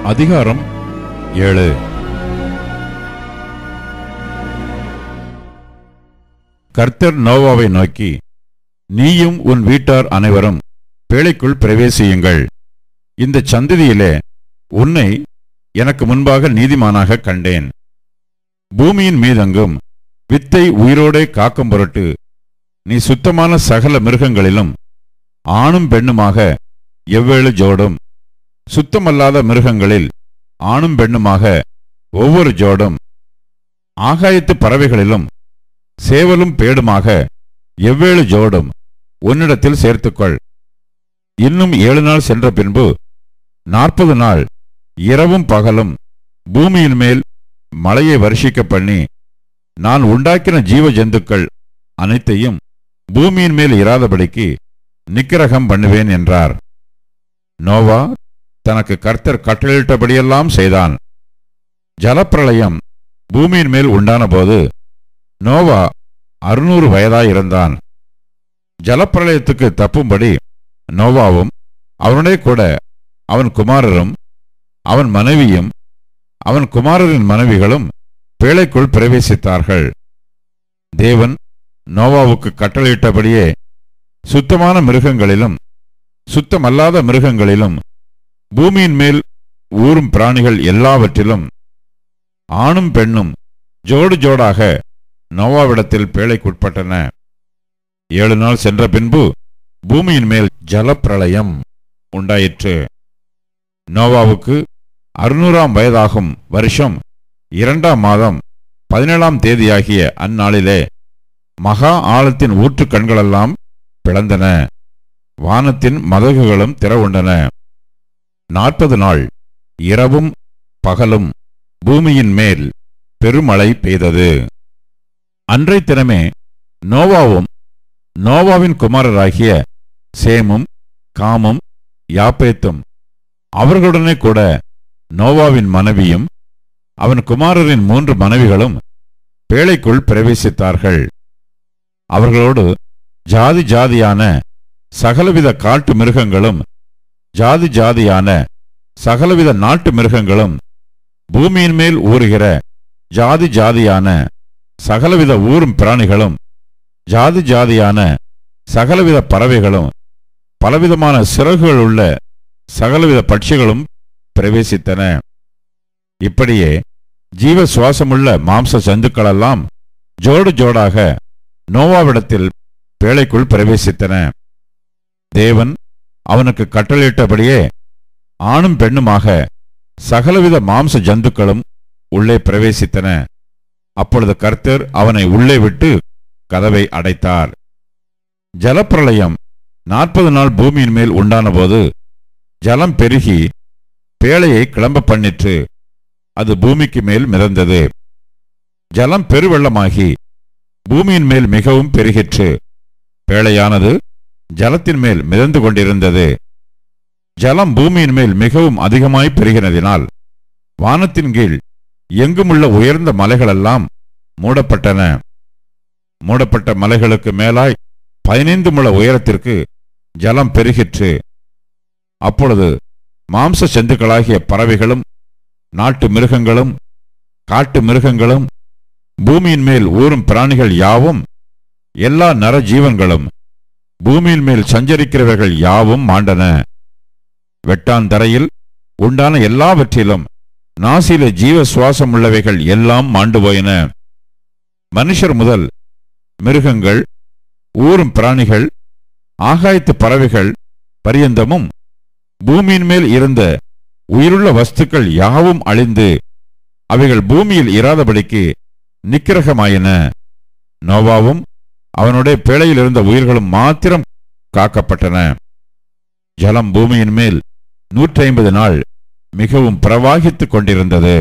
அதிகாரம் 7. கர்த்தர் நோவாவை நோக்கி, நீயும் உன் வீட்டார் அனைவரும் பேழைக்குள் பிரவேசியுங்கள். இந்த சந்ததியிலே உன்னை எனக்கு முன்பாக நீதிமானாக கண்டேன். பூமியின் மீதெங்கும் வித்தை உயிரோடே காக்கும் பொருட்டு நீ சுத்தமான சகல மிருகங்களிலும் ஆணும் பெண்ணுமாக எவ்வேழு ஜோடும், சுத்தமல்லாத மிருகங்களில் ஆணும் பெண்ணுமாக ஒவ்வொரு ஜோடும், ஆகாயத்து பறவைகளிலும் சேவலும் பேடுமாக எவ்வேழு ஜோடும் உன்னிடத்தில் சேர்த்துக்கொள். இன்னும் 7 நாள் சென்ற பின்பு 40 நாள் இரவும் பகலும் பூமியின் மேல் மழையை வருஷிக்க பண்ணி, நான் உண்டாக்கின ஜீவ ஜந்துக்கள் அனைத்தையும் பூமியின் மேல் இராதபடிக்கு நிக்கிரகம் பண்ணுவேன் என்றார். நோவா தனக்கு கர்த்தர் கட்டளையிட்டபடியெல்லாம் செய்தான். ஜலப்பிரளயம் பூமியின் மேல் உண்டான போது நோவா 600 வயதாயிருந்தான். ஜலப்பிரளயத்துக்கு தப்பும்படி நோவாவும் அவனுடைய கூட அவன் குமாரரும் அவன் மனைவியும் அவன் குமாரரின் மனைவிகளும் பேழைக்குள் பிரவேசித்தார்கள். தேவன் நோவாவுக்கு கட்டளையிட்டபடியே சுத்தமான மிருகங்களிலும் சுத்தமல்லாத மிருகங்களிலும் பூமியின் மேல் ஊறும் பிராணிகள் எல்லாவற்றிலும் ஆணும் பெண்ணும் ஜோடு ஜோடாக நோவாவிடத்தில் பேழைக்குட்பட்டன. 7 நாள் சென்ற பின்பு பூமியின் மேல் ஜலப்பிரளயம் உண்டாயிற்று. நோவாவுக்கு 600ஆம் வயதாகும் வருஷம் 2ஆம் மாதம் 17ஆம் தேதியாகிய அந்நாளிலே மகா ஆழத்தின் ஊற்று கண்களெல்லாம் பிளந்தன, வானத்தின் மதகுகளும் திறவுண்டன. 40 நாள் இரவும் பகலும் பூமியின் மேல் பெருமழை பெய்தது. அன்றை தினமே நோவாவும் நோவாவின் குமாரராகிய சேமும் காமும் யாப்பேத்தும் அவர்களுடனே கூட நோவாவின் மனைவியும் அவன் குமாரரின் 3 மனைவிகளும் பேழைக்குள் பிரவேசித்தார்கள். அவர்களோடு ஜாதி ஜாதியான சகலவித காட்டு மிருகங்களும் ஜாதி ஜாதியான சகலவித நாட்டு மிருகங்களும் பூமியின் மேல் ஊறுகிற ஜாதி ஜாதியான சகலவித ஊரும் பிராணிகளும் ஜாதி ஜாதியான சகலவித பறவைகளும் பலவிதமான சிறகுகள் உள்ள சகலவித பட்சிகளும் பிரவேசித்தன. இப்படியே ஜீவ சுவாசமுள்ள மாம்ச சந்துக்களெல்லாம் ஜோடு ஜோடாக நோவாவிடத்தில் பேழைக்குள் பிரவேசித்தன. தேவன் அவனுக்கு கட்டளையிட்டபடியே ஆணும் பெண்ணுமாக சகலவித மாம்ச ஜந்துக்களும் உள்ளே பிரவேசித்தன. அப்பொழுது கர்த்தர் அவனை உள்ளே விட்டு கதவை அடைத்தார். ஜலப்பிரளயம் 40 நாள் பூமியின் மேல் உண்டான போது ஜலம் பெருகி பேழையை கிளம்ப பண்ணிற்று. அது பூமிக்கு மேல் மிதந்தது. ஜலம் பெருவெள்ளமாகி பூமியின் மேல் மிகவும் பெருகிற்று. பேழையானது ஜலத்தின் மேல் மிதந்து கொண்டிருந்தது. ஜலம் பூமியின் மேல் மிகவும் அதிகமாய் பெருகினதினால் வானத்தின் கீழ் எங்குமுள்ள உயர்ந்த மலைகளெல்லாம் மூடப்பட்டன. மூடப்பட்ட மலைகளுக்கு மேலாய் 15 முழ உயரத்திற்கு ஜலம் பெருகிற்று. அப்பொழுது மாம்ச செந்துக்களாகிய பறவைகளும் நாட்டு மிருகங்களும் காட்டு மிருகங்களும் பூமியின் மேல் ஊறும் பிராணிகள் யாவும் எல்லா நர ஜீவன்களும் பூமியின் மேல் சஞ்சரிக்கிறவர்கள் யாவும் மாண்டன. வெட்டாந்தரையில் உண்டான எல்லாவற்றிலும் நாசில ஜீவ சுவாசம் உள்ளவைகள் எல்லாம் மாண்டு போயின. மனுஷர் முதல் மிருகங்கள் ஊறும் பிராணிகள் ஆகாயத்து பறவைகள் பரியந்தமும் பூமியின் மேல் இருந்த உயிருள்ள வஸ்துக்கள் யாவும் அழிந்து அவைகள் பூமியில் இராதபடிக்கு நிக்கிரகமாயின. நோவாவும் அவனுடைய பேழையில் இருந்த உயிர்களும் மாத்திரம் காக்கப்பட்டன. ஜலம் பூமியின் மேல் 150 நாள் மிகவும் பிரவாகித்துக் கொண்டிருந்தது.